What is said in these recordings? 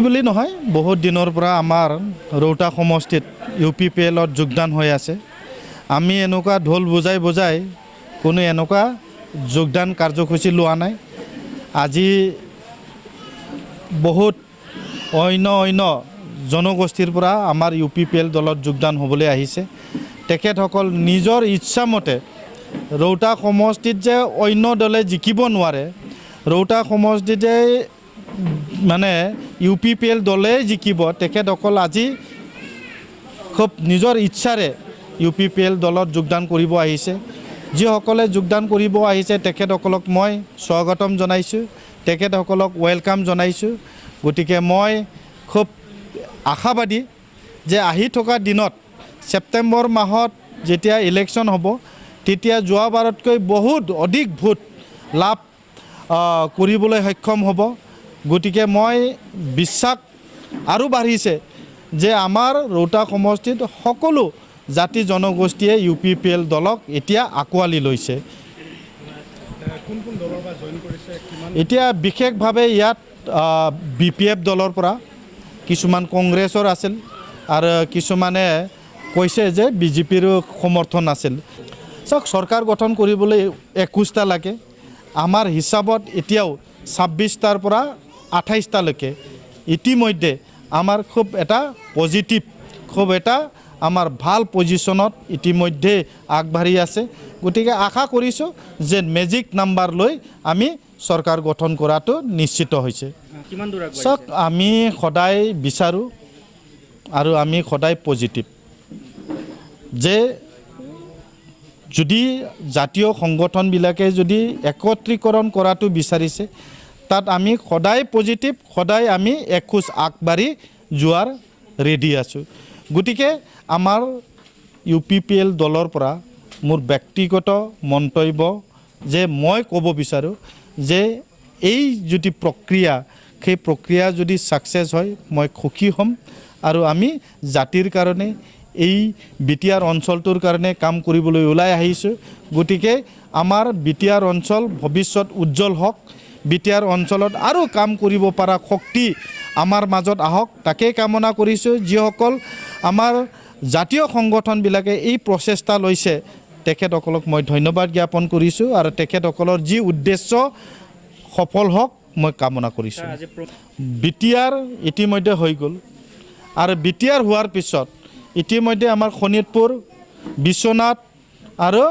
বুলি নহয়, বহুত দিনৰ পৰা আমাৰ ৰৌতা সমষ্টিত UPPLত যোগদান হৈ আছে। আমি এনেকুৱা ঢোল বজাই কোনো এনেকুৱা যোগদান কাৰ্যসূচী লোৱা নাই। আজি বহুত অন্য জনগোষ্ঠীৰ পৰা আমাৰ UPPL দলত যোগদান হ'বলৈ আহিছে। তেখেতসকল নিজৰ ইচ্ছামতে ৰৌতা সমষ্টিত যে অন্য দলে জিকিব নোৱাৰে, ৰৌতা সমষ্টিতে মানে UPPL দলে জিকিব, তেখেতসকল আজি খুব নিজৰ ইচ্ছাৰে UPPL দলত যোগদান কৰিব আহিছে। যিসকলে যোগদান কৰিব আহিছে তেখেতসকলক মই স্বাগতম জনাইছোঁ, তেখেতসকলক ৱেলকাম জনাইছোঁ। গতিকে মই খুব আশাবাদী যে আহি থকা দিনত ছেপ্টেম্বৰ মাহত যেতিয়া ইলেকশ্যন হ'ব, তেতিয়া যোৱাবাৰতকৈ বহুত অধিক ভোট লাভ কৰিবলৈ সক্ষম হ'ব। গতিকে মই বিশ্বাস আৰু বাঢ়িছে যে আমাৰ ৰৌতা সমষ্টিত সকলো জাতি জনগোষ্ঠীয়ে UPPL দলক এতিয়া আঁকোৱালি লৈছে। এতিয়া বিশেষভাৱে ইয়াত BPF দলৰ পৰা কিছুমান কংগ্ৰেছৰ আছিল আৰু কিছুমানে কৈছে যে BJPৰো সমৰ্থন আছিল। চাওক, চৰকাৰ গঠন কৰিবলৈ 21টা লাগে। আমাৰ হিচাপত এতিয়াও 26টাৰ পৰা 28টালৈকে ইতিমধ্যে আমাৰ খুব এটা পজিটিভ, খুব এটা আমাৰ ভাল পজিশ্যনত ইতিমধ্যে আগবাঢ়ি আছে। গতিকে আশা কৰিছোঁ যে মেজিক নাম্বাৰ লৈ আমি চৰকাৰ গঠন কৰাটো নিশ্চিত হৈছে। চাওক, আমি সদায় বিচাৰোঁ আৰু আমি সদায় পজিটিভ যে যদি জাতীয় সংগঠনবিলাকে যদি একত্ৰীকৰণ কৰাটো বিচাৰিছে, তাত আমি সদায় পজিটিভ, সদায় আমি এখোজ আগবাঢ়ি যোৱাৰ ৰেডি আছোঁ। গতিকে আমাৰ UPPL দলৰ পৰা মোৰ ব্যক্তিগত মন্তব্য যে মই ক'ব বিচাৰোঁ যে এই যদি প্ৰক্ৰিয়া, সেই প্ৰক্ৰিয়া যদি ছাকচেছ হয় মই সুখী হ'ম আৰু আমি জাতিৰ কাৰণে এই BTR অঞ্চলটোৰ কাৰণে কাম কৰিবলৈ ওলাই আহিছোঁ। গতিকে আমাৰ BTR অঞ্চল ভৱিষ্যত উজ্জ্বল হওক, BTR অঞ্চলত আৰু কাম কৰিব পৰা শক্তি আমাৰ মাজত আহক, তাকেই কামনা কৰিছোঁ। যিসকল আমাৰ জাতীয় সংগঠনবিলাকে এই প্ৰচেষ্টা লৈছে তেখেতসকলক মই ধন্যবাদ জ্ঞাপন কৰিছোঁ আৰু তেখেতসকলৰ যি উদ্দেশ্য সফল হওক মই কামনা কৰিছোঁ। BTR ইতিমধ্যে হৈ গ'ল আৰু BTR হোৱাৰ পিছত ইতিমধ্যে আমাৰ শোণিতপুৰ, বিশ্বনাথ আৰু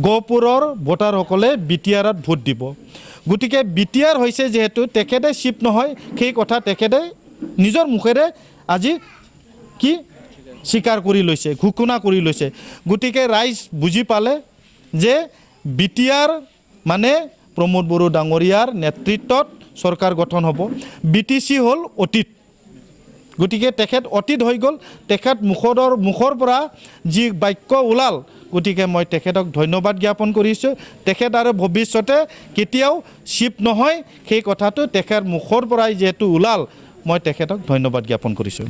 গহপুৰৰ ভোটাৰসকলে BTRত ভোট দিব। গতিকে BTR হৈছে যিহেতু তেখেতে চিফ নহয়, সেই কথা তেখেতে নিজৰ মুখেৰে আজি কি স্বীকাৰ কৰি লৈছে, ঘোষণা কৰি লৈছে। গতিকে ৰাইজ বুজি পালে যে BTR মানে প্ৰমোদ বড়ো ডাঙৰীয়াৰ নেতৃত্বত চৰকাৰ গঠন হ'ব। BTC হ'ল অতীত। গতিকে তেখেত অতীত হৈ গ'ল, তেখেত মুখৰ পৰা যি বাক্য ওলাল, গতিকে মই তেখেতক ধন্যবাদ জ্ঞাপন কৰিছোঁ। তেখেত আৰু ভৱিষ্যতে কেতিয়াও চিফ নহয়, সেই কথাটো তেখেত মুখৰ পৰাই যিহেতু ওলাল, মই তেখেতক ধন্যবাদ জ্ঞাপন কৰিছোঁ।